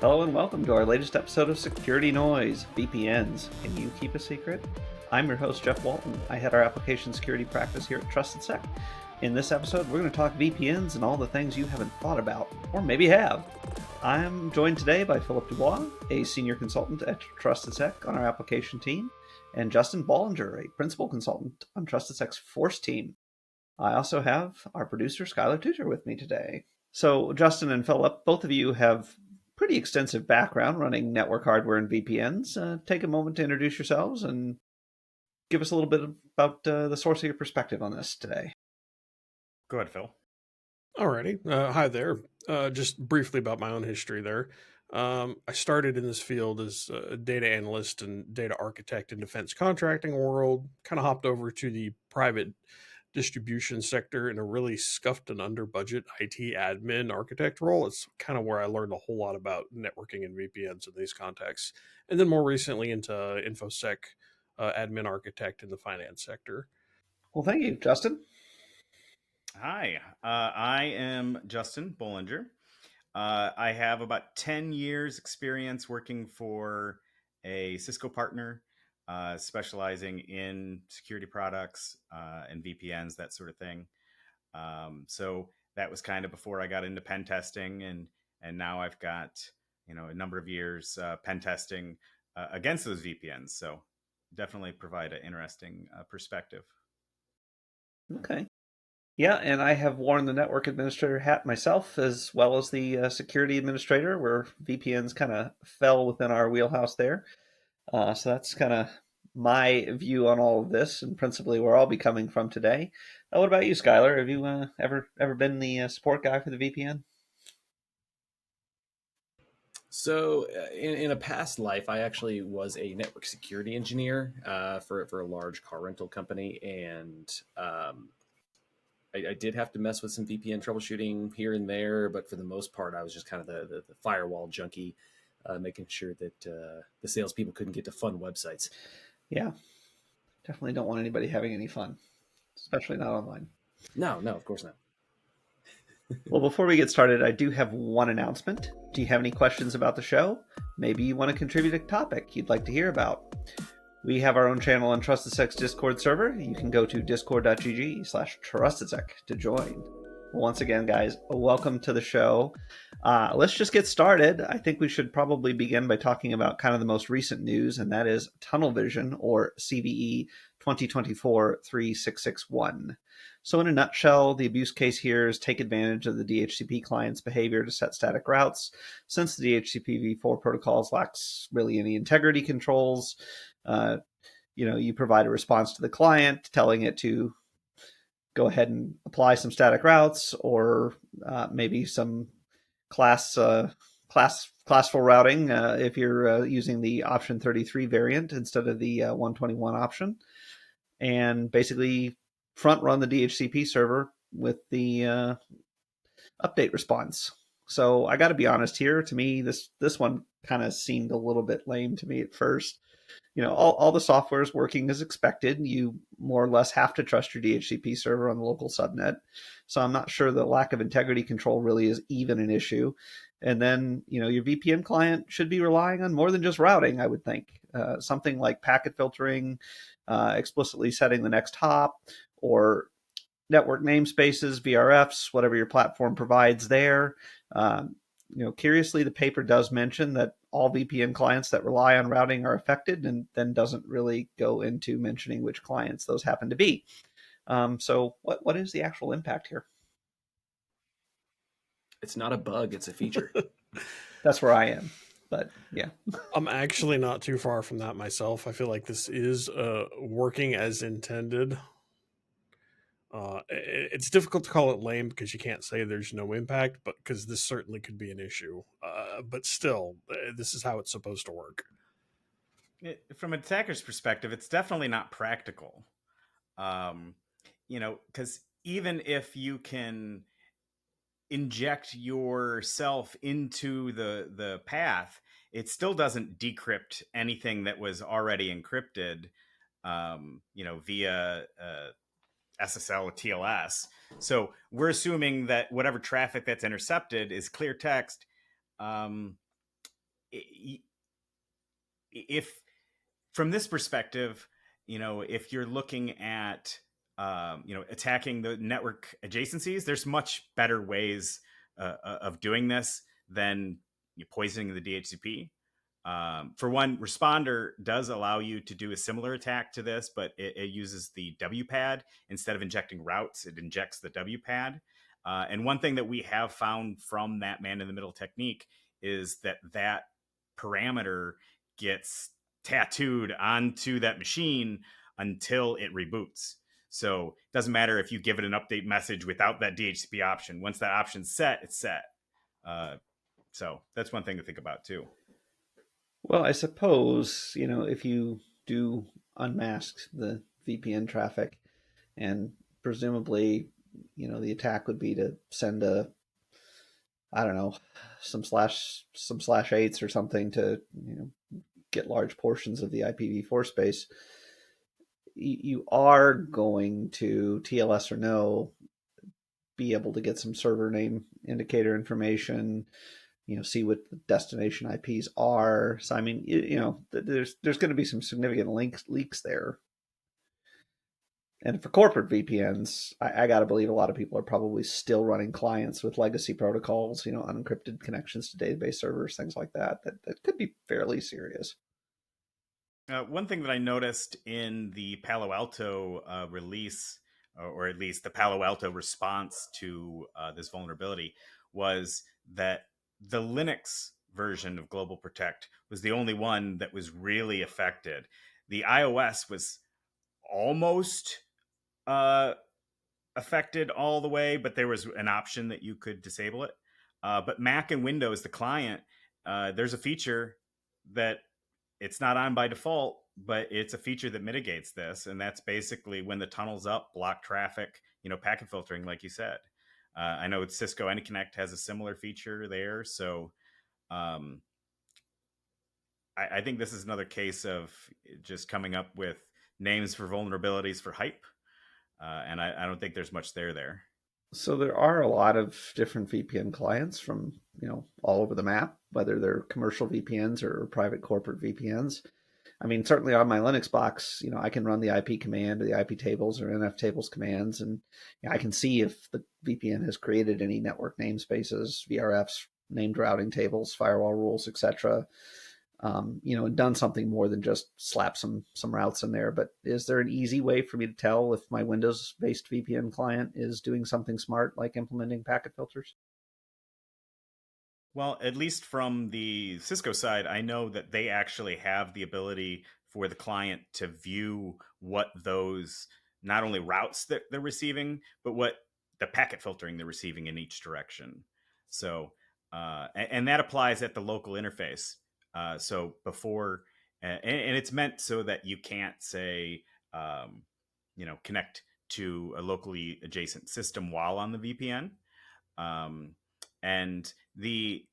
Hello and welcome to our latest episode of Security Noise, VPNs. Can you keep a secret? I'm your host, Jeff Walton. I head our application security practice here at Trusted Sec. In this episode, we're going to talk VPNs and all the things you haven't thought about, or maybe have. I'm joined today by Philip DuBois, a senior consultant at Trusted Sec on our application team, and Justin Bollinger, a principal consultant on Trusted Sec's Force team. I also have our producer, Skyler Tutor, with me today. So, Justin and Philip, both of you have pretty extensive background running network hardware and VPNs. Take a moment to introduce yourselves and give us a little bit about the source of your perspective on this today. Go ahead, Phil. Alrighty. Hi there. Just briefly about my own history there. I started in this field as a data analyst and data architect in defense contracting world, kind of hopped over to the private distribution sector in a really scuffed and under budget IT admin architect role. It's kind of where I learned a whole lot about networking and VPNs in these contexts. And then more recently into InfoSec admin architect in the finance sector. Well, thank you, Justin. Hi, I am Justin Bollinger. I have about 10 years experience working for a Cisco partner, specializing in security products and VPNs, that sort of thing. So that was kind of before I got into pen testing, and now I've got a number of years pen testing against those VPNs. So definitely provide an interesting perspective. Okay. Yeah, and I have worn the network administrator hat myself, as well as the security administrator, where VPNs kind of fell within our wheelhouse there. So that's kind of my view on all of this, and principally where I'll be coming from today. What about you, Skyler? Have you ever been the support guy for the VPN? So, in a past life, I actually was a network security engineer for a large car rental company, and I did have to mess with some VPN troubleshooting here and there, but for the most part, I was just kind of the firewall junkie, making sure that the salespeople couldn't get to fun websites. Yeah, definitely don't want anybody having any fun, especially not online. No, of course not. Well, before we get started, I do have one announcement. Do you have any questions about the show? Maybe you want to contribute a topic you'd like to hear about. We have our own channel on Trusted Sec's Discord server. You can go to discord.gg/TrustedSec to join. Well, once again, guys, welcome to the show. Let's just get started. I think we should probably begin by talking about kind of the most recent news, and that is Tunnel Vision, or CVE 2024-3661. So in a nutshell, the abuse case here is take advantage of the DHCP client's behavior to set static routes. Since the DHCP v4 protocols lacks really any integrity controls, you provide a response to the client telling it to go ahead and apply some static routes, or maybe some classful routing if you're using the option 33 variant instead of the 121 option, and basically front run the DHCP server with the update response. So I got to be honest here. To me, this one kind of seemed a little bit lame to me at first. All the software is working as expected. You more or less have to trust your DHCP server on the local subnet. So I'm not sure the lack of integrity control really is even an issue. And then, your VPN client should be relying on more than just routing, I would think. Something like packet filtering, explicitly setting the next hop, or network namespaces, VRFs, whatever your platform provides there. Curiously, the paper does mention that all VPN clients that rely on routing are affected, and then doesn't really go into mentioning which clients those happen to be. So what is the actual impact here? It's not a bug, it's a feature. That's where I am. But yeah. I'm actually not too far from that myself. I feel like this is working as intended. It's difficult to call it lame because you can't say there's no impact, but because this certainly could be an issue. But still, this is how it's supposed to work. From an attacker's perspective, it's definitely not practical. Because even if you can inject yourself into the path, it still doesn't decrypt anything that was already encrypted, via SSL or TLS. So we're assuming that whatever traffic that's intercepted is clear text. if from this perspective, if you're looking at attacking the network adjacencies, there's much better ways of doing this than poisoning the DHCP. For one, Responder does allow you to do a similar attack to this, but it uses the WPAD instead of injecting routes. It injects the WPAD. And one thing that we have found from that man-in-the-middle technique is that parameter gets tattooed onto that machine until it reboots. So it doesn't matter if you give it an update message without that DHCP option. Once that option's set, it's set. So that's one thing to think about too. Well, I suppose, if you do unmask the VPN traffic, and presumably, the attack would be to send I don't know, some slash eights or something to, get large portions of the IPv4 space. You are going to, TLS or no, be able to get some server name indicator information, see what the destination IPs are. So, I mean, there's going to be some significant leaks there. And for corporate VPNs, I got to believe a lot of people are probably still running clients with legacy protocols, unencrypted connections to database servers, things like that could be fairly serious. One thing that I noticed in the Palo Alto release, or at least the Palo Alto response to this vulnerability, was that the Linux version of Global Protect was the only one that was really affected. The iOS was almost affected all the way, but there was an option that you could disable it. But Mac and Windows, the client, there's a feature that it's not on by default, but it's a feature that mitigates this. And that's basically when the tunnel's up, block traffic, packet filtering, like you said. I know Cisco AnyConnect has a similar feature there. So I think this is another case of just coming up with names for vulnerabilities for hype. And I don't think there's much there. So there are a lot of different VPN clients from, all over the map, whether they're commercial VPNs or private corporate VPNs. I mean, certainly on my Linux box, I can run the IP command or the IP tables or NF tables commands, and I can see if the VPN has created any network namespaces, VRFs, named routing tables, firewall rules, etc. And done something more than just slap some routes in there. But is there an easy way for me to tell if my Windows-based VPN client is doing something smart, like implementing packet filters? Well, at least from the Cisco side, I know that they actually have the ability for the client to view what those not only routes that they're receiving, but what the packet filtering they're receiving in each direction. So, and that applies at the local interface. So before, and it's meant so that you can't say, connect to a locally adjacent system while on the VPN. And the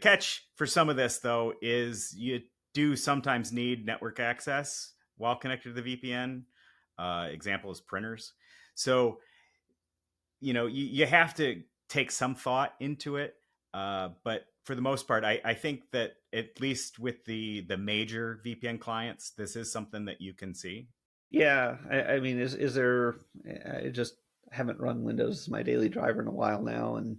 catch for some of this, though, is you do sometimes need network access while connected to the VPN. Example is printers. So, you have to take some thought into it. But for the most part, I think that at least with the major VPN clients, this is something that you can see. Yeah, I mean, is there? I just haven't run Windows as my daily driver in a while now, and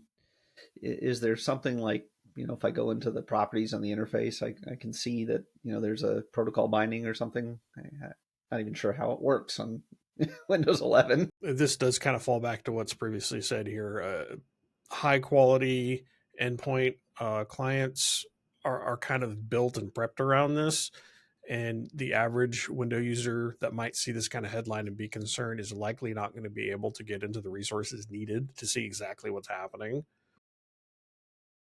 is there something like, if I go into the properties on the interface, I can see that, there's a protocol binding or something. I'm not even sure how it works on Windows 11. This does kind of fall back to what's previously said here. High quality endpoint clients are kind of built and prepped around this. And the average window user that might see this kind of headline and be concerned is likely not going to be able to get into the resources needed to see exactly what's happening.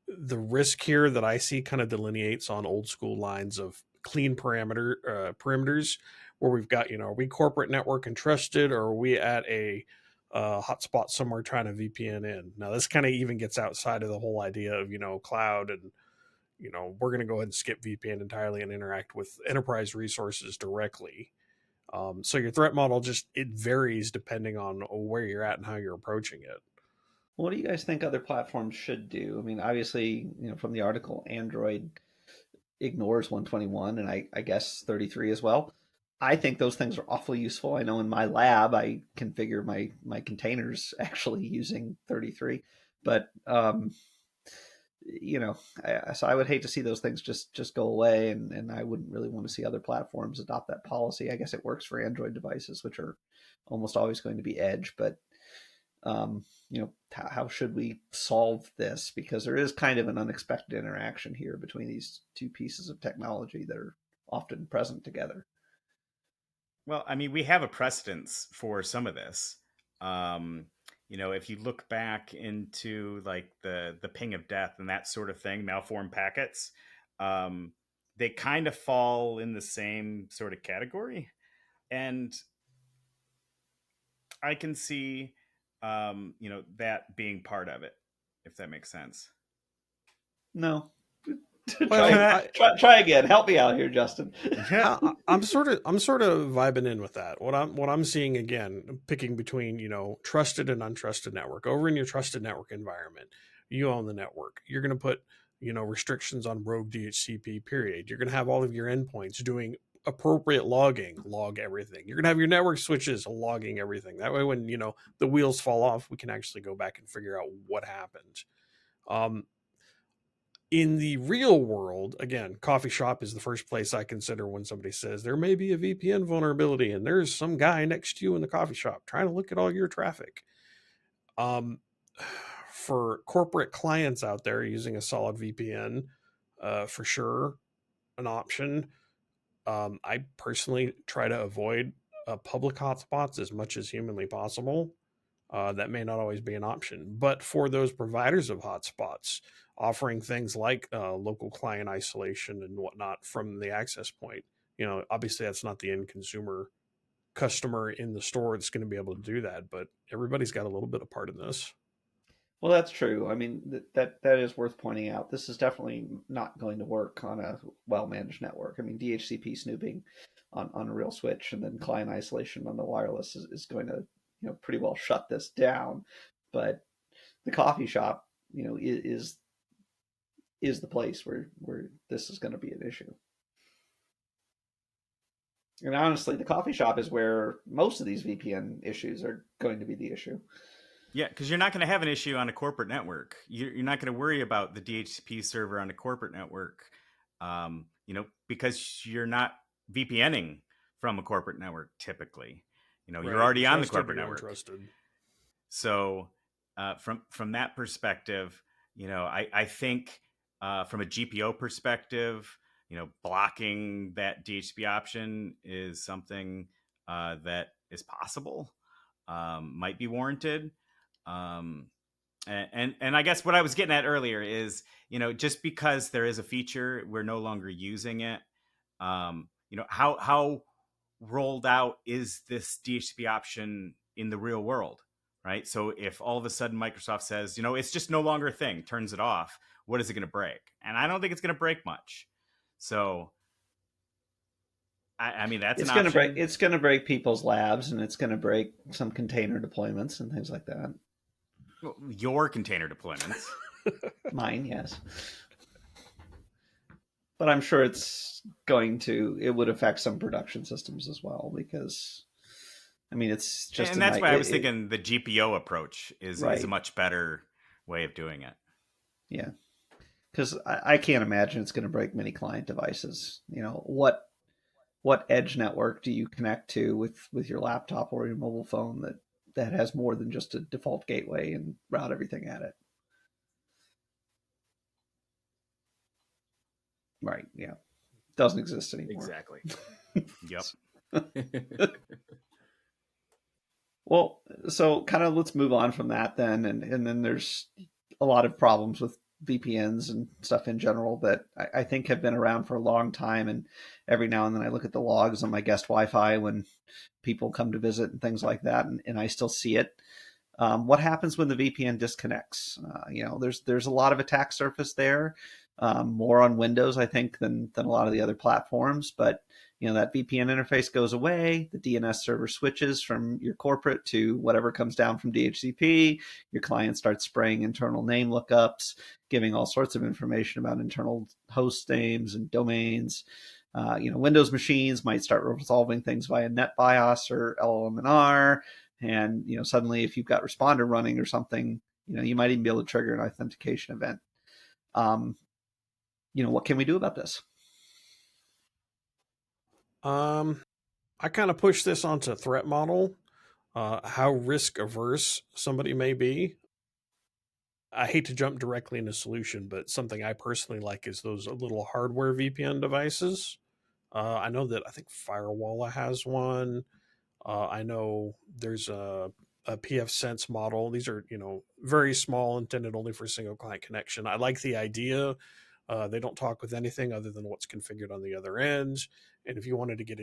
The risk here that I see kind of delineates on old school lines of clean perimeters, where we've got, are we corporate network and trusted, or are we at a hotspot somewhere trying to VPN in? Now, this kind of even gets outside of the whole idea of, cloud and, we're going to go ahead and skip VPN entirely and interact with enterprise resources directly. So your threat model it varies depending on where you're at and how you're approaching it. What do you guys think other platforms should do? I mean, obviously, from the article, Android ignores 121 and I guess 33 as well. I think those things are awfully useful. I know in my lab I configure my containers actually using 33, but so I would hate to see those things just go away, and I wouldn't really want to see other platforms adopt that policy. I guess it works for Android devices, which are almost always going to be edge, but how should we solve this? Because there is kind of an unexpected interaction here between these two pieces of technology that are often present together. Well, I mean, we have a precedence for some of this. If you look back into like the ping of death and that sort of thing, malformed packets, they kind of fall in the same sort of category. And I can see, that being part of it, if that makes sense. No. Well, try again. Help me out here, Justin. I'm sort of vibing in with that. What I'm seeing, again, picking between trusted and untrusted network. Over in your trusted network environment, you own the network. You're going to put restrictions on rogue DHCP. Period. You're going to have all of your endpoints doing appropriate logging, log everything. You're going to have your network switches logging everything. That way, when the wheels fall off, we can actually go back and figure out what happened. In the real world, again, coffee shop is the first place I consider when somebody says there may be a VPN vulnerability and there's some guy next to you in the coffee shop trying to look at all your traffic. For corporate clients out there, using a solid VPN, for sure, an option. I personally try to avoid public hotspots as much as humanly possible. That may not always be an option. But for those providers of hotspots, offering things like local client isolation and whatnot from the access point, obviously that's not the end customer in the store that's going to be able to do that. But everybody's got a little bit of part in this. Well, that's true. I mean, that is worth pointing out. This is definitely not going to work on a well-managed network. I mean, DHCP snooping on a real switch and then client isolation on the wireless is going to pretty well shut this down. But the coffee shop is the place where this is going to be an issue. And honestly, the coffee shop is where most of these VPN issues are going to be the issue. Yeah, because you're not going to have an issue on a corporate network. You're not going to worry about the DHCP server on a corporate network, because you're not VPNing from a corporate network typically. You're already on the corporate network. Trusted. So from that perspective, I think from a GPO perspective, blocking that DHCP option is something that is possible, might be warranted. And I guess what I was getting at earlier is, just because there is a feature, we're no longer using it. How rolled out is this DHCP option in the real world, right? So if all of a sudden Microsoft says, it's just no longer a thing, turns it off, what is it going to break? And I don't think it's going to break much. So, I mean, that's it's going to break. It's going to break people's labs, and it's going to break some container deployments and things like that. Your container deployments. Mine, yes. But I'm sure it would affect some production systems as well, because, I mean, it's just... And that's why I was thinking the GPO approach is a much better way of doing it. Yeah. Because I can't imagine it's going to break many client devices. What edge network do you connect to with your laptop or your mobile phone that has more than just a default gateway and route everything at it? Right. Yeah. Doesn't exist anymore. Exactly. Yep. Well, so kind of let's move on from that then. And then there's a lot of problems with VPNs and stuff in general that I think have been around for a long time. And every now and then I look at the logs on my guest Wi-Fi when people come to visit and things like that, and I still see it. What happens when the VPN disconnects? There's a lot of attack surface there. more on Windows, I think, than a lot of the other platforms. But that VPN interface goes away. The DNS server switches from your corporate to whatever comes down from DHCP. Your client starts spraying internal name lookups, giving all sorts of information about internal host names and domains. Windows machines might start resolving things via NetBIOS or LLMNR. And, suddenly if you've got Responder running or something, you might even be able to trigger an authentication event. What can we do about this? I kind of push this onto threat model, how risk averse somebody may be. I hate to jump directly into solution, but something I personally like is those little hardware VPN devices. I know that I think Firewalla has one. I know there's a PF Sense model. These are, very small, intended only for single client connection. I like the idea. They don't talk with anything other than what's configured on the other end. And if you wanted to get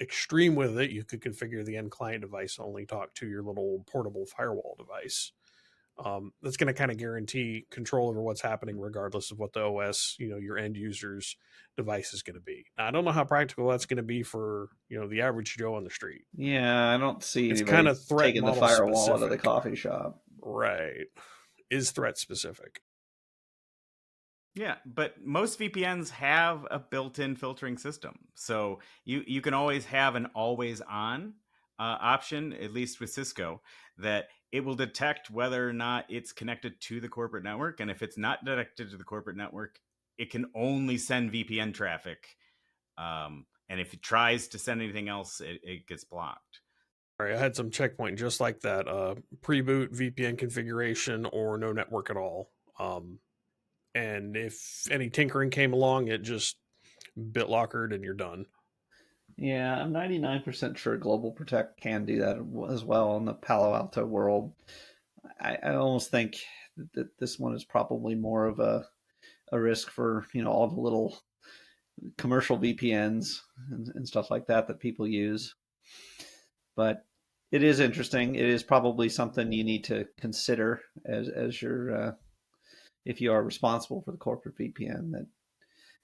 extreme with it, you could configure the end client device to only talk to your little portable firewall device. That's going to kind of guarantee control over what's happening regardless of what the OS, your end user's device is going to be. Now, I don't know how practical that's going to be for, the average Joe on the street. Yeah, I don't see It's anybody kind of threat taking the model firewall specific. out of the coffee shop. Right. Is threat specific. Yeah, but most VPNs have a built-in filtering system. So you can always have an always-on option, at least with Cisco, that it will detect whether or not it's connected to the corporate network. And if it's not connected to the corporate network, it can only send VPN traffic. And if it tries to send anything else, it gets blocked. All right, I had some checkpoint just like that. Pre-boot VPN configuration or no network at all. And if any tinkering came along, it just BitLockered and you're done. Yeah, I'm 99% sure Global Protect can do that as well in the Palo Alto world. I almost think that this one is probably more of a risk for, all the little commercial VPNs and stuff like that people use. But it is interesting. It is probably something you need to consider as you're if you are responsible for the corporate VPN, that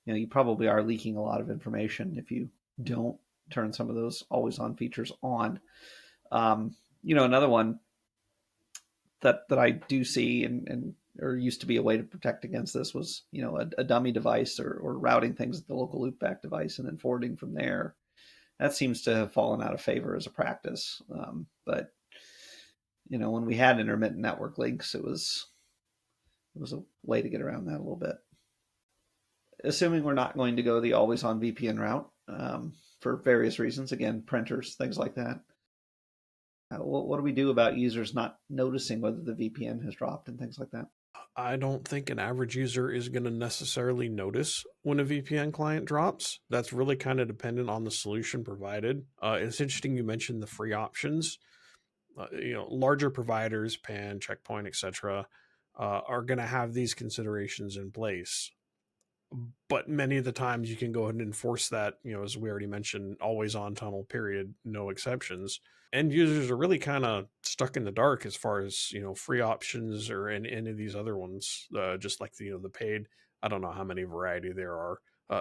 you probably are leaking a lot of information if you don't turn some of those always on features on. Another one that I do see and or used to be a way to protect against this was, a dummy device or routing things at the local loopback device and then forwarding from there. That seems to have fallen out of favor as a practice. But when we had intermittent network links, it was a way to get around that a little bit. Assuming we're not going to go the always on VPN route for various reasons, again, printers, things like that. What do we do about users not noticing whether the VPN has dropped and things like that? I don't think an average user is going to necessarily notice when a VPN client drops. That's really kind of dependent on the solution provided. It's interesting you mentioned the free options. Larger providers, Pan, Checkpoint, etc., are going to have these considerations in place. But many of the times you can go ahead and enforce that, as we already mentioned, always on tunnel, period, no exceptions. End users are really kind of stuck in the dark as far as, free options or any of these other ones, just like the paid. I don't know how many variety there are.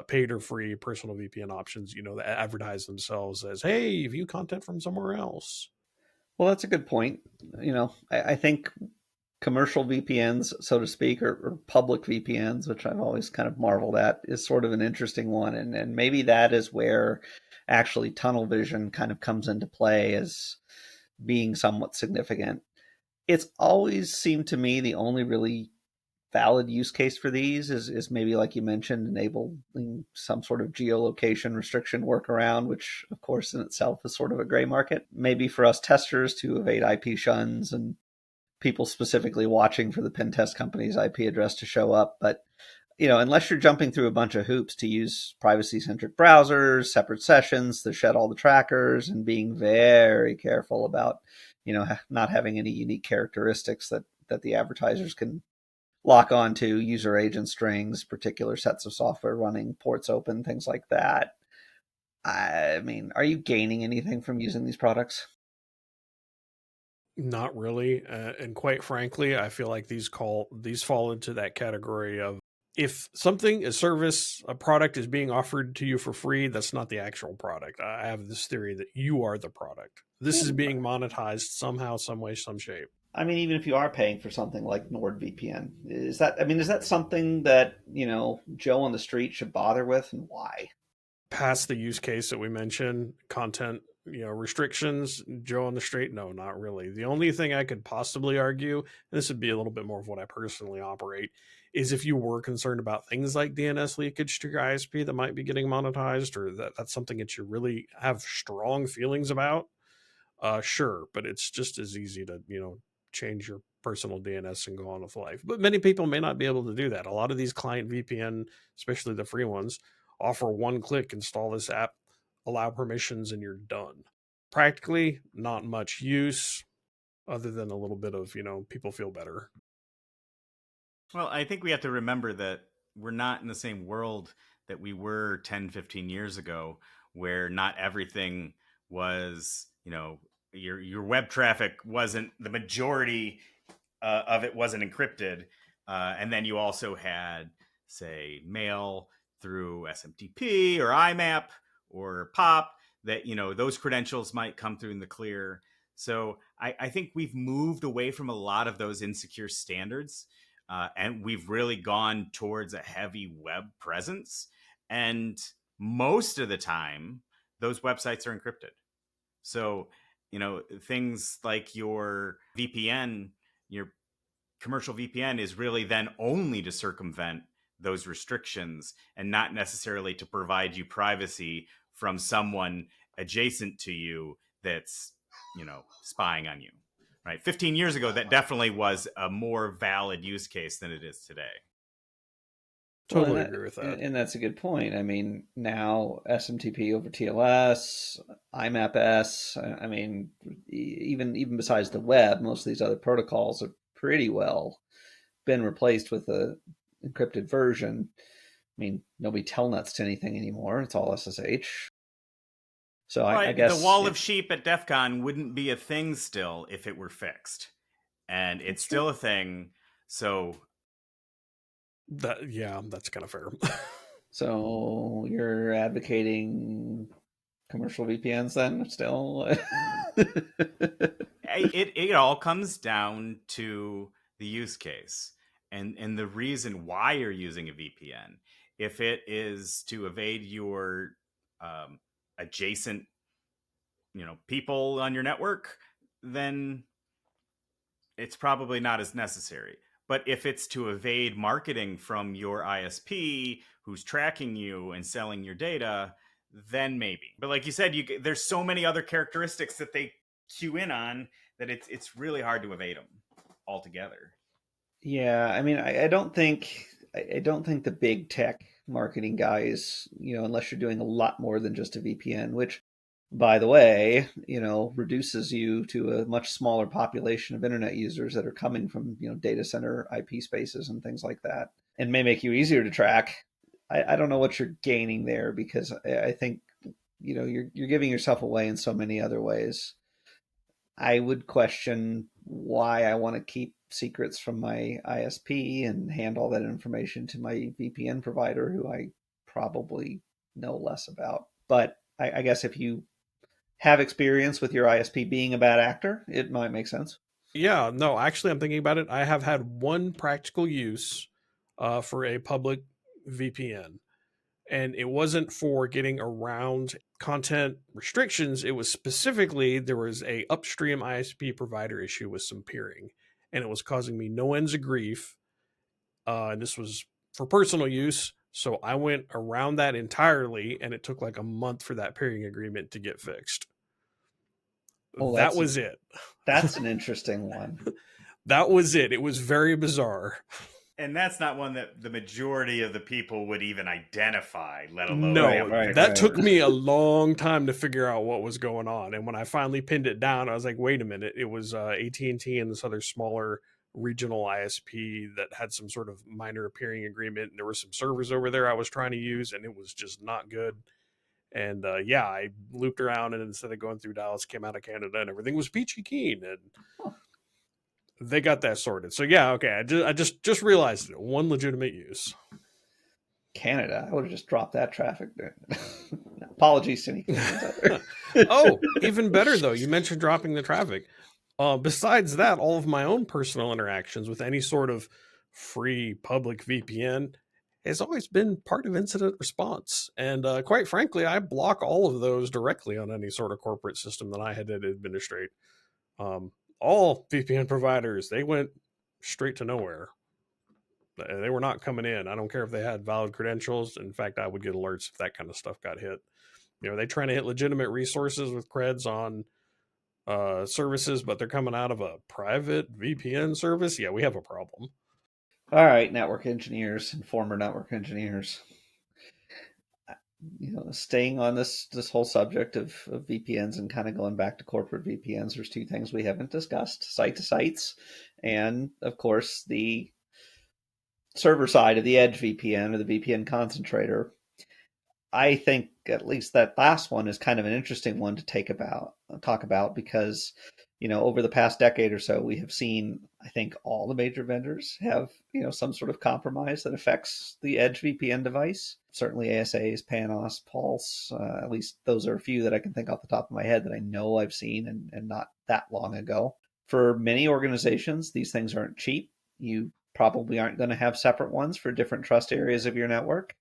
Paid or free personal VPN options, that advertise themselves as, hey, view content from somewhere else. Well, that's a good point. I think commercial VPNs, so to speak, or public VPNs, which I've always kind of marveled at, is sort of an interesting one. And maybe that is where actually tunnel vision kind of comes into play as being somewhat significant. It's always seemed to me the only really valid use case for these is maybe, like you mentioned, enabling some sort of geolocation restriction workaround, which of course in itself is sort of a gray market. Maybe for us testers to evade IP shuns and people specifically watching for the pen test company's IP address to show up. But unless you're jumping through a bunch of hoops to use privacy-centric browsers, separate sessions to shed all the trackers, and being very careful about, not having any unique characteristics that the advertisers can lock onto, user agent strings, particular sets of software running, ports open, things like that. I mean, are you gaining anything from using these products? Not really, and quite frankly, I feel like these fall into that category of if something, a service, a product is being offered to you for free, that's not the actual product. I have this theory that you are the product. This is being monetized somehow, some way, some shape. I mean, even if you are paying for something like NordVPN, is that something that, Joe on the street should bother with, and why? Past the use case that we mentioned, content, restrictions, Joe on the street, no, not really. The only thing I could possibly argue, and this would be a little bit more of what I personally operate, is if you were concerned about things like DNS leakage to your ISP that might be getting monetized, or that's something that you really have strong feelings about, sure, but it's just as easy to, change your personal DNS and go on with life. But many people may not be able to do that. A lot of these client VPN, especially the free ones, offer one click, install this app, allow permissions, and you're done. Practically, not much use other than a little bit of, people feel better. Well, I think we have to remember that we're not in the same world that we were 10, 15 years ago, where not everything was, your web traffic wasn't, the majority of it wasn't encrypted. And then you also had, say, mail through SMTP or IMAP or POP that, those credentials might come through in the clear. So I think we've moved away from a lot of those insecure standards. And we've really gone towards a heavy web presence. And most of the time, those websites are encrypted. So, things like your VPN, your commercial VPN is really then only to circumvent those restrictions and not necessarily to provide you privacy from someone adjacent to you that's, spying on you. Right. 15 years ago, that definitely was a more valid use case than it is today. Totally agree with that. And that's a good point. I mean, now SMTP over TLS, IMAP-S, I mean, even besides the web, most of these other protocols are pretty well been replaced with a encrypted version. I mean, nobody telnets to anything anymore. It's all SSH. So I guess the wall of sheep at DEF CON wouldn't be a thing still if it were fixed. And it's still a thing. So that's kind of fair. So you're advocating commercial VPNs then still? it all comes down to the use case and the reason why you're using a VPN. If it is to evade your adjacent, people on your network, then it's probably not as necessary. But if it's to evade marketing from your ISP who's tracking you and selling your data, then maybe. But like you said, there's so many other characteristics that they cue in on that it's really hard to evade them altogether. Yeah, I mean, I don't think the big tech marketing guys, unless you're doing a lot more than just a VPN, which, by the way, reduces you to a much smaller population of internet users that are coming from, data center IP spaces and things like that, and may make you easier to track. I don't know what you're gaining there, because I think, you're giving yourself away in so many other ways. I would question why I want to keep secrets from my ISP and hand all that information to my VPN provider, who I probably know less about. But I guess if you have experience with your ISP being a bad actor, it might make sense. Yeah, no, actually, I'm thinking about it. I have had one practical use for a public VPN, and it wasn't for getting around content restrictions. It was specifically, there was a upstream ISP provider issue with some peering, and it was causing me no ends of grief. And this was for personal use. So I went around that entirely, and it took like a month for that peering agreement to get fixed. Oh, that was it. That's an interesting one. That was it. It was very bizarre. And that's not one that the majority of the people would even identify, let alone... No, that took me a long time to figure out what was going on. And when I finally pinned it down, I was like, wait a minute. It was AT&T and this other smaller regional ISP that had some sort of minor peering agreement. And there were some servers over there I was trying to use, and it was just not good. And I looped around, and instead of going through Dallas, came out of Canada, and everything was peachy keen. And they got that sorted. So okay, I just realized it. One legitimate use. Canada, I would have just dropped that traffic. Apologies to any Canadians out there. Oh, even better though. You mentioned dropping the traffic. Besides that, all of my own personal interactions with any sort of free public VPN has always been part of incident response. And quite frankly, I block all of those directly on any sort of corporate system that I had to administrate. All VPN providers, they went straight to nowhere. They were not coming in. I don't care if they had valid credentials. In fact, I would get alerts if that kind of stuff got hit. You know, they trying to hit legitimate resources with creds on services, but they're coming out of a private VPN service. Yeah, we have a problem. All right, network engineers and former network engineers. Staying on this whole subject of VPNs and kind of going back to corporate VPNs, there's two things we haven't discussed: site to sites, and of course the server side of the edge VPN or the VPN concentrator. I think at least that last one is kind of an interesting one to talk about because, over the past decade or so, we have seen, I think, all the major vendors have, some sort of compromise that affects the edge VPN device. Certainly ASAs, Panos, Pulse, at least those are a few that I can think off the top of my head that I know I've seen and not that long ago. For many organizations, these things aren't cheap. You probably aren't going to have separate ones for different trust areas of your network.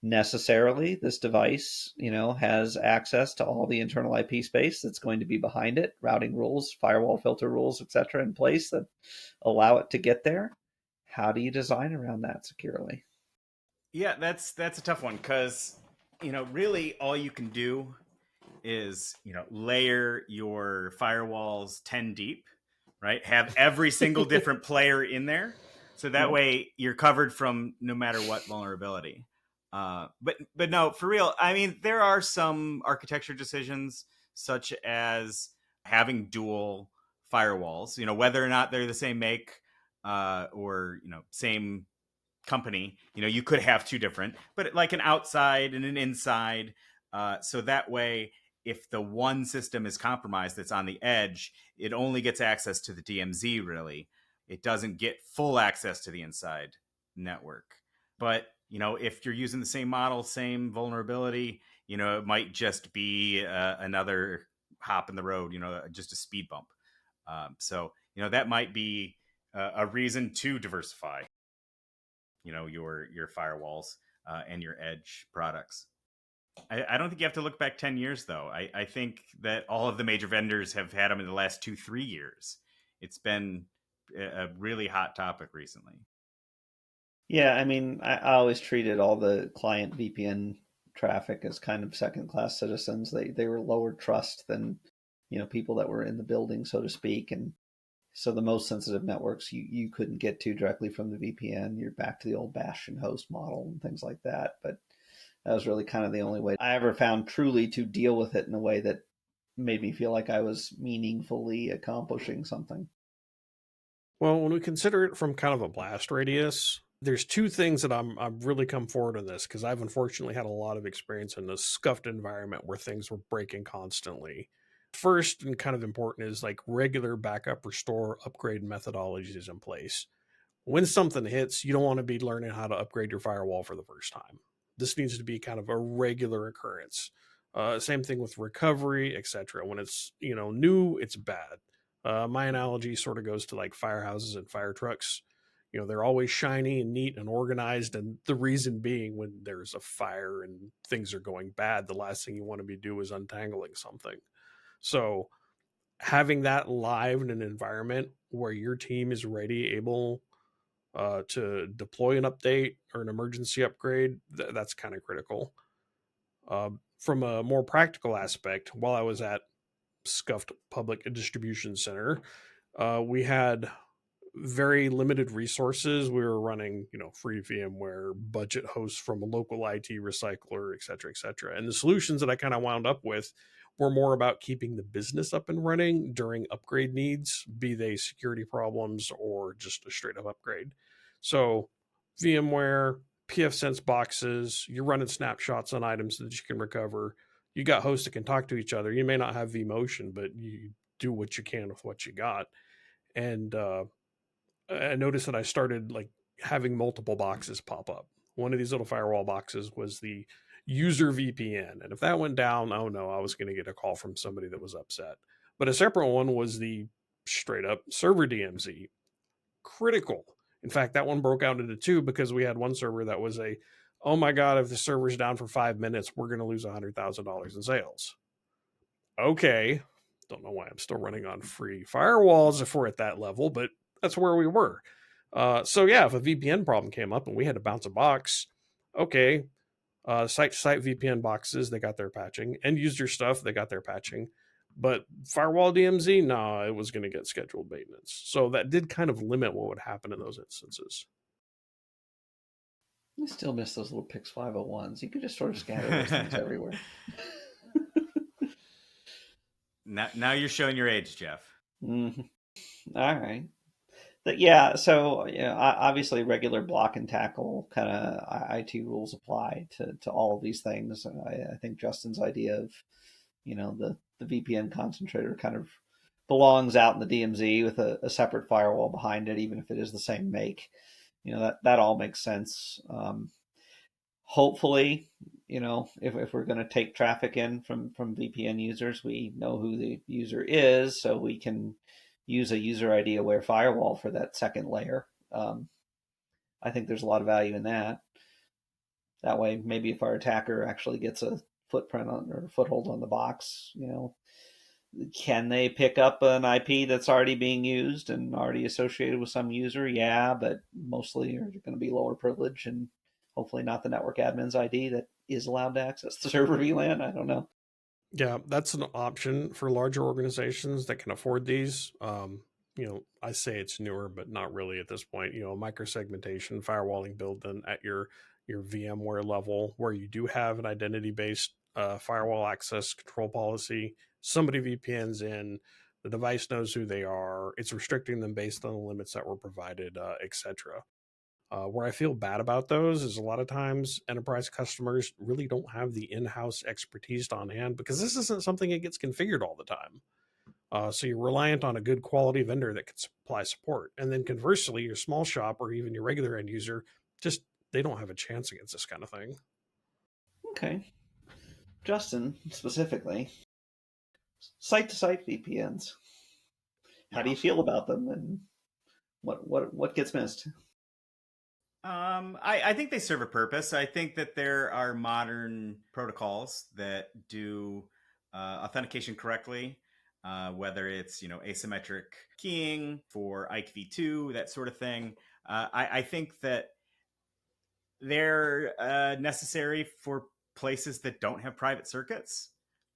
Necessarily, this device, has access to all the internal IP space that's going to be behind it, routing rules, firewall filter rules, etc., in place that allow it to get there. How do you design around that securely? Yeah, that's a tough one because really all you can do is layer your firewalls 10 deep, right? Have every single different player in there, so that way you're covered from no matter what vulnerability. But no, for real, I mean, there are some architecture decisions such as having dual firewalls, whether or not they're the same make or same company. You could have two different, but like an outside and an inside, so that way if the one system is compromised that's on the edge, it only gets access to the DMZ, really. It doesn't get full access to the inside network. But if you're using the same model, same vulnerability, it might just be another hop in the road, just a speed bump. So that might be a reason to diversify your firewalls and your edge products. I don't think you have to look back 10 years though. I think that all of the major vendors have had them in the last 2-3 years. It's been a really hot topic recently. Yeah, I mean, I always treated all the client VPN traffic as kind of second-class citizens. They were lower trust than, people that were in the building, so to speak. And so the most sensitive networks you couldn't get to directly from the VPN. You're back to the old bastion host model and things like that. But that was really kind of the only way I ever found truly to deal with it in a way that made me feel like I was meaningfully accomplishing something. Well, when we consider it from kind of a blast radius, there's two things that I've really come forward on this because I've unfortunately had a lot of experience in this scuffed environment where things were breaking constantly. First and kind of important is like regular backup, restore, upgrade methodologies in place. When something hits, you don't want to be learning how to upgrade your firewall for the first time. This needs to be kind of a regular occurrence. Same thing with recovery, etc. When it's new, it's bad. My analogy sort of goes to like firehouses and fire trucks. They're always shiny and neat and organized, and the reason being when there's a fire and things are going bad, the last thing you want to be doing is untangling something. So having that live in an environment where your team is ready, able to deploy an update or an emergency upgrade, that's kind of critical. From a more practical aspect, while I was at Scuffed Public Distribution Center, we had very limited resources. We were running, free VMware, budget hosts from a local IT recycler, et cetera, et cetera. And the solutions that I kind of wound up with were more about keeping the business up and running during upgrade needs, be they security problems or just a straight up upgrade. So VMware, pfSense boxes, you're running snapshots on items that you can recover. You got hosts that can talk to each other. You may not have vMotion, but you do what you can with what you got. And I noticed that I started like having multiple boxes pop up. One of these little firewall boxes was the user VPN. And if that went down, oh no, I was going to get a call from somebody that was upset. But a separate one was the straight up server DMZ. Critical. In fact, that one broke out into two because we had one server that was a, oh my God, if the server's down for 5 minutes, we're going to lose $100,000 in sales. Okay. Don't know why I'm still running on free firewalls if we're at that level, but that's where we were. So yeah, if a VPN problem came up and we had to bounce a box, okay, site-to-site VPN boxes, they got their patching. End user stuff, they got their patching. But firewall DMZ, no, it was going to get scheduled maintenance. So that did kind of limit what would happen in those instances. I still miss those little Pix 501s. You could just sort of scatter those things everywhere. Now you're showing your age, Geoff. Mm-hmm. All right. But yeah, so obviously regular block and tackle kind of IT rules apply to all of these things. And I think Justin's idea of, the VPN concentrator kind of belongs out in the DMZ with a separate firewall behind it, even if it is the same make. That all makes sense. Hopefully, if we're going to take traffic in from VPN users, we know who the user is, so we can use a user ID aware firewall for that second layer. I think there's a lot of value in that. That way, maybe if our attacker actually gets a footprint on or foothold on the box, can they pick up an IP that's already being used and already associated with some user? Yeah, but mostly are going to be lower privilege and hopefully not the network admin's ID that is allowed to access the server VLAN. I don't know. Yeah, that's an option for larger organizations that can afford these. I say it's newer, but not really at this point. Microsegmentation, firewalling built in at your VMware level, where you do have an identity-based firewall access control policy. Somebody VPNs in, the device knows who they are. It's restricting them based on the limits that were provided, etc. Where I feel bad about those is a lot of times enterprise customers really don't have the in-house expertise on hand because this isn't something that gets configured all the time. So you're reliant on a good quality vendor that can supply support. And then conversely, your small shop or even your regular end user, just they don't have a chance against this kind of thing. Okay. Justin, specifically, site-to-site VPNs. How do you feel about them, and what gets missed? I think they serve a purpose. I think that there are modern protocols that do authentication correctly, whether it's asymmetric keying for IKV2, that sort of thing. I think that they're necessary for places that don't have private circuits.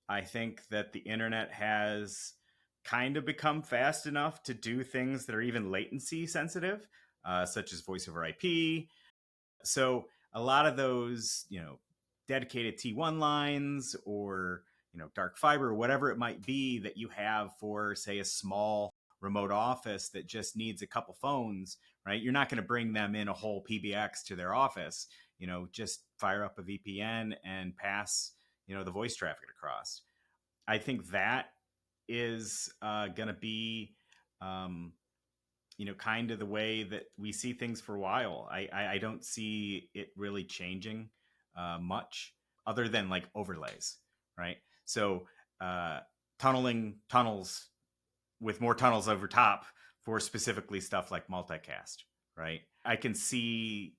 I think that the internet has kind of become fast enough to do things that are even latency sensitive, such as voice over IP. So a lot of those, dedicated T1 lines or, dark fiber, whatever it might be that you have for, say, a small remote office that just needs a couple phones, right? You're not going to bring them in a whole PBX to their office, just fire up a VPN and pass, the voice traffic across. I think that is going to be, kind of the way that we see things for a while. I don't see it really changing much other than like overlays, right? So tunneling tunnels with more tunnels over top for specifically stuff like multicast, right? I can see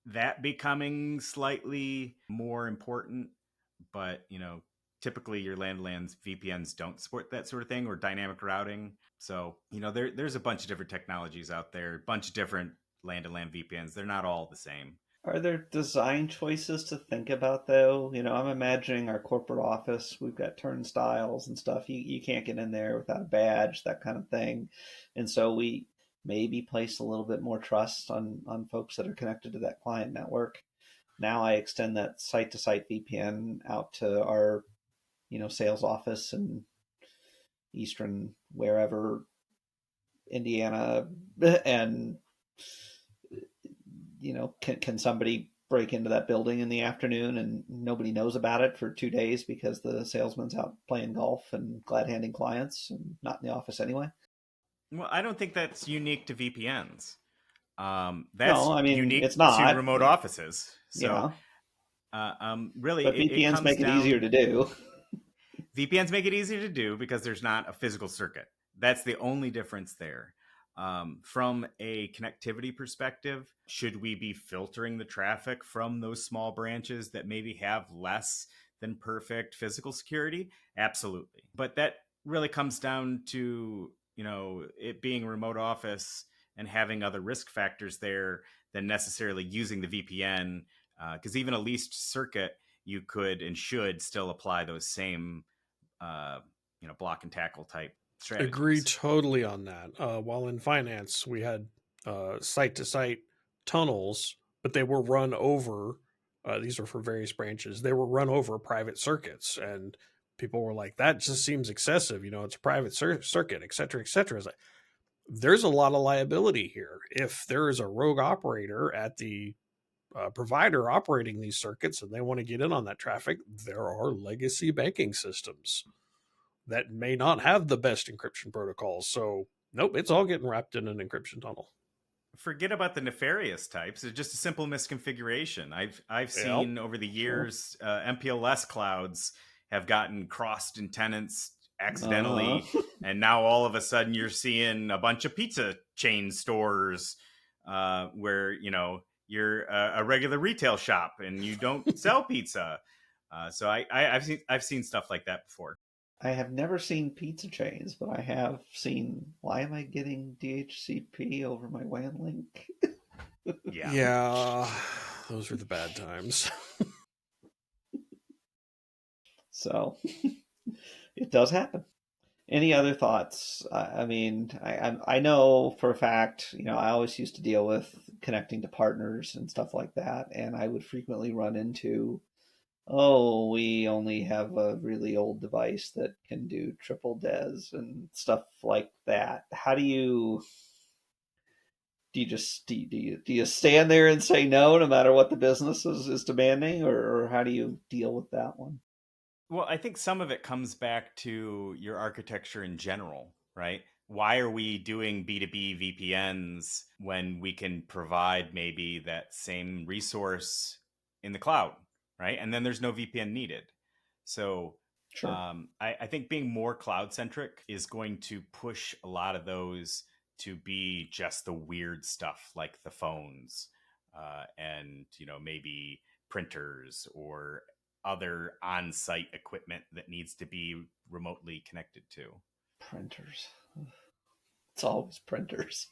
that becoming slightly more important, but typically your land-to-land VPNs don't support that sort of thing or dynamic routing. So there's a bunch of different technologies out there, a bunch of different land-to-land VPNs. They're not all the same. Are there design choices to think about, though? I'm imagining our corporate office. We've got turnstiles and stuff. You can't get in there without a badge, that kind of thing. And so we maybe place a little bit more trust on folks that are connected to that client network. Now I extend that site-to-site VPN out to our, sales office in Eastern, wherever, Indiana, and can somebody break into that building in the afternoon and nobody knows about it for 2 days because the salesman's out playing golf and glad handing clients and not in the office anyway? Well, I don't think that's unique to VPNs. That's No, I mean, unique it's to not. remote offices. So, Yeah, really, but it VPNs comes make it easier down. to do. VPNs make it easier to do because there's not a physical circuit. That's the only difference there. From a connectivity perspective, should we be filtering the traffic from those small branches that maybe have less than perfect physical security? Absolutely. But that really comes down to, it being a remote office and having other risk factors there than necessarily using the VPN. Because even a leased circuit, you could and should still apply those same uh, block and tackle type Agree strategies. totally on that. While in finance, we had site to site tunnels, but they were run over. These are for various branches. They were run over private circuits, and people were like, "That just seems excessive." It's a private circuit, et cetera, et cetera. It's like, there's a lot of liability here. If there is a rogue operator at the provider operating these circuits and they want to get in on that traffic, there are legacy banking systems that may not have the best encryption protocols. So, nope, it's all getting wrapped in an encryption tunnel. Forget about the nefarious types. It's just a simple misconfiguration. I've Yep. seen over the Sure. years MPLS clouds have gotten crossed in tenants Uh, accidentally, and now all of a sudden you're seeing a bunch of pizza chain stores where you're a regular retail shop and you don't sell pizza. So I've seen stuff like that before. I have never seen pizza chains, but I have seen. Why am I getting DHCP over my WAN link? Yeah. Yeah, those are the bad times. So it does happen. Any other thoughts? I mean, I know for a fact, I always used to deal with connecting to partners and stuff like that, and I would frequently run into, oh, we only have a really old device that can do triple DES and stuff like that. How do you just do you stand there and say no matter what the business is demanding, or how do you deal with that one? Well, I think some of it comes back to your architecture in general, right? Why are we doing B2B VPNs when we can provide maybe that same resource in the cloud, right? And then there's no VPN needed. So Sure. I think being more cloud centric is going to push a lot of those to be just the weird stuff like the phones and, maybe printers or other on-site equipment that needs to be remotely connected to. Printers. It's always printers.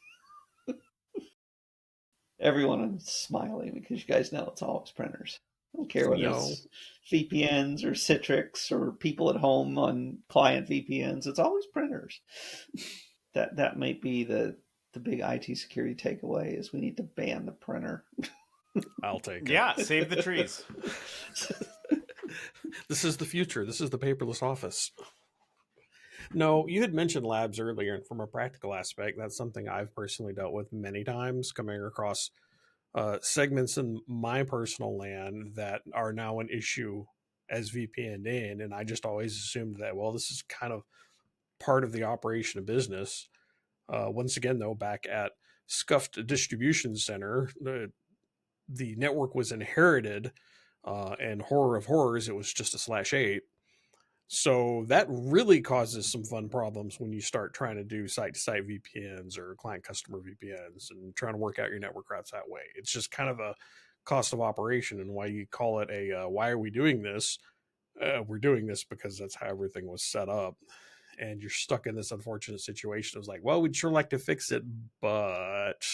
Everyone is smiling because you guys know it's always printers. I don't care whether No, it's VPNs or Citrix or people at home on client VPNs. It's always printers. That might be the big IT security takeaway is we need to ban the printer. I'll take it. Yeah, save the trees. This is the future. This is the paperless office. No, you had mentioned labs earlier, and from a practical aspect, that's something I've personally dealt with many times, coming across segments in my personal LAN that are now an issue as VPN in, and I just always assumed that, well, this is kind of part of the operation of business. Once again, though, back at Scuffed Distribution Center, the network was inherited, and horror of horrors, it was just a /8. So that really causes some fun problems when you start trying to do site to site VPNs or client customer VPNs and trying to work out your network routes that way. It's just kind of a cost of operation, and why you call it a why are we doing this? We're doing this because that's how everything was set up. And you're stuck in this unfortunate situation. It was like, well, we'd sure like to fix it, but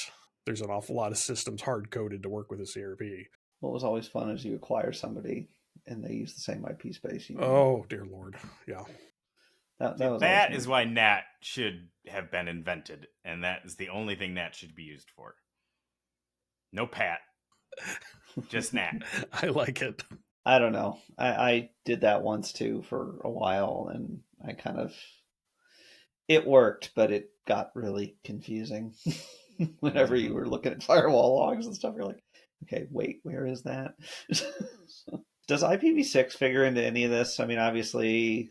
there's an awful lot of systems hard coded to work with a CRP. What was always fun is you acquire somebody and they use the same IP space you do. Oh, dear Lord. Yeah. That See, was always that neat. is why NAT should have been invented, and that is the only thing NAT should be used for. No PAT, just NAT. I like it. I don't know. I did that once too for a while, and I kind of it worked, but it got really confusing. Whenever you Mm-hmm. were looking at firewall logs and stuff, you're like, okay, wait, where is that? Does IPv6 figure into any of this? I mean, obviously,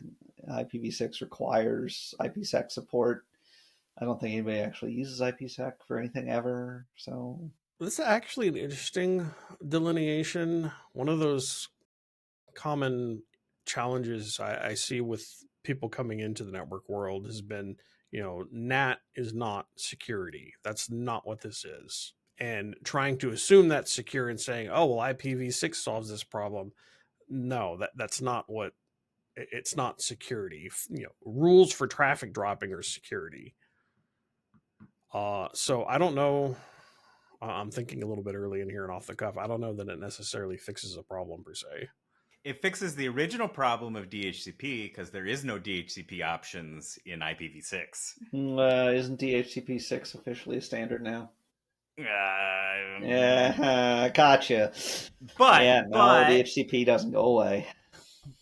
IPv6 requires IPsec support. I don't think anybody actually uses IPsec for anything ever. So This is actually an interesting delineation. One of those common challenges I see with people coming into the network world has been, NAT is not security. That's not what this is. And trying to assume that's secure and saying, oh, well, IPv6 solves this problem. No, that's not what it's not security. Rules for traffic dropping are security. So I don't know. I'm thinking a little bit early in here and off the cuff. I don't know that it necessarily fixes a problem per se. It fixes the original problem of DHCP because there is no DHCP options in IPv6. Isn't DHCP 6 officially a standard now? Yeah, Gotcha. but DHCP doesn't go away.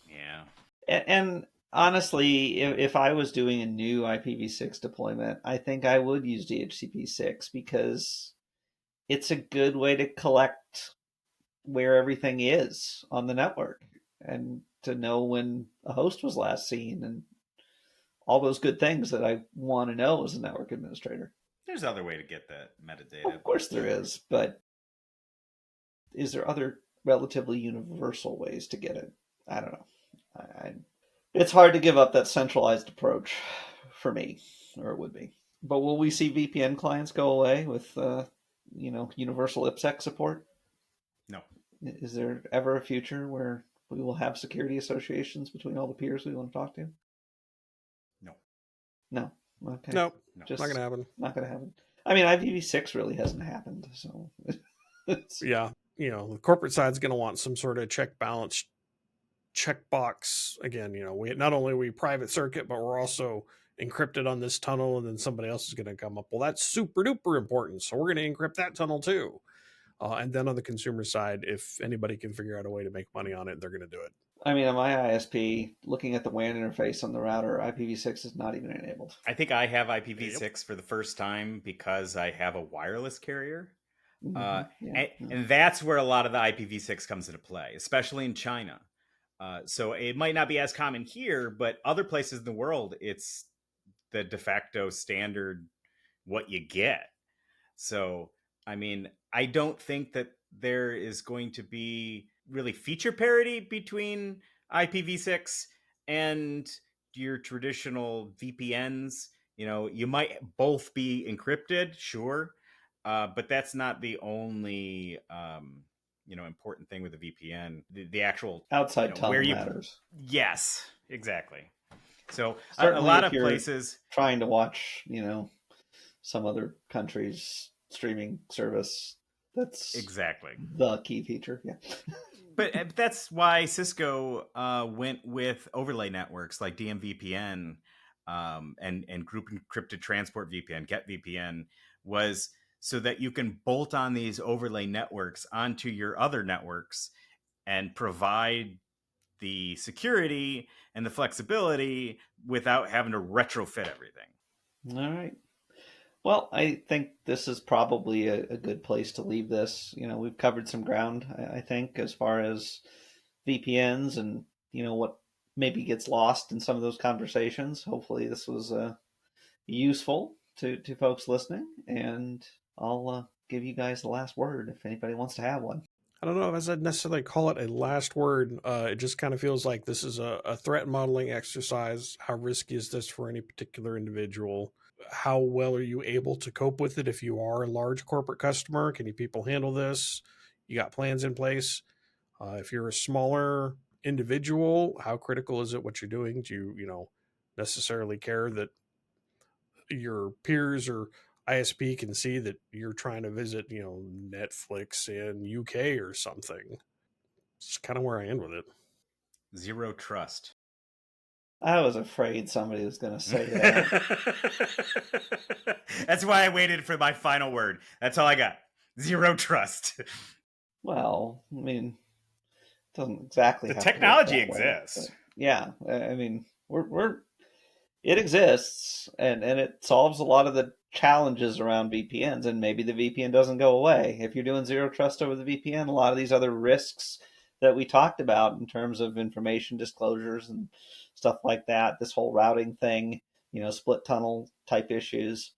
Yeah, and honestly, if I was doing a new IPv6 deployment, I think I would use DHCP 6 because it's a good way to collect where everything is on the network and to know when a host was last seen and all those good things that I want to know as a network administrator. There's other way to get that metadata. Of course there is, but is there other relatively universal ways to get it? I don't know. It's hard to give up that centralized approach for me, or it would be. But will we see VPN clients go away with, universal IPsec support? No. Is there ever a future where we will have security associations between all the peers we want to talk to? No. No. Okay. No, Just not going to happen. Not going to happen. I mean, IPv6 really hasn't happened, so. Yeah, the corporate side's going to want some sort of check balance checkbox. Again, we not only are we private circuit, but we're also encrypted on this tunnel, and then somebody else is going to come up. Well, that's super duper important, so we're going to encrypt that tunnel too. And then on the consumer side, if anybody can figure out a way to make money on it, they're going to do it. I mean, on my ISP, looking at the WAN interface on the router, IPv6 is not even enabled. I think I have IPv6 for the first time because I have a wireless carrier. And that's where a lot of the IPv6 comes into play, especially in China. So it might not be as common here, but other places in the world, it's the de facto standard what you get. So, I mean, I don't think that there is going to be really feature parity between IPv6 and your traditional VPNs. You might both be encrypted, sure, but that's not the only important thing with the VPN. The actual outside tunnel matters. Yes, exactly. So certainly a lot of places trying to watch, some other country's streaming service. That's exactly the key feature. Yeah. But that's why Cisco went with overlay networks like DMVPN and group encrypted transport VPN, Get VPN, was so that you can bolt on these overlay networks onto your other networks and provide the security and the flexibility without having to retrofit everything. All right. Well, I think this is probably a good place to leave this. We've covered some ground, I think, as far as VPNs and, what maybe gets lost in some of those conversations. Hopefully this was useful to folks listening, and I'll give you guys the last word if anybody wants to have one. I don't know if I'd necessarily call it a last word. It just kind of feels like this is a threat modeling exercise. How risky is this for any particular individual? How well are you able to cope with it if you are a large corporate customer? Can you people handle this? You got plans in place? If you're a smaller individual, how critical is it what you're doing? Do you, necessarily care that your peers or ISP can see that you're trying to visit, Netflix in UK or something? It's kind of where I end with it. Zero trust. I was afraid somebody was going to say that. That's why I waited for my final word. That's all I got. Zero trust. Well, I mean, it doesn't exactly. The technology exists. Yeah, I mean, it exists, and it solves a lot of the challenges around VPNs. And maybe the VPN doesn't go away if you're doing zero trust over the VPN. A lot of these other risks that we talked about in terms of information disclosures and stuff like that, this whole routing thing, split tunnel type issues.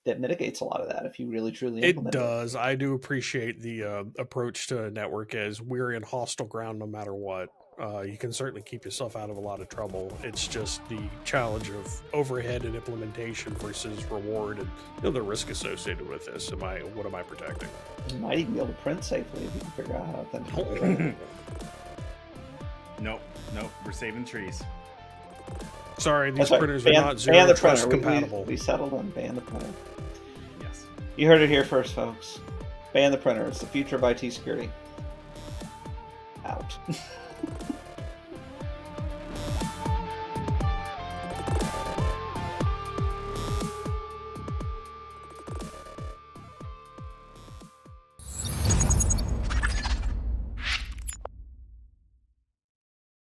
That mitigates a lot of that if you really truly implement It does. I do appreciate the approach to a network as we're in hostile ground no matter what. You can certainly keep yourself out of a lot of trouble. It's just the challenge of overhead and implementation versus reward, and the risk associated with this. What am I protecting? You might even be able to print safely if you can figure out how to authenticate. Nope, we're saving trees. Sorry, these That's printers right. are not zero the trust printer. compatible. We settled on ban the printer. Yes. You heard it here first, folks. Ban the printer. It's the future of IT security. Out.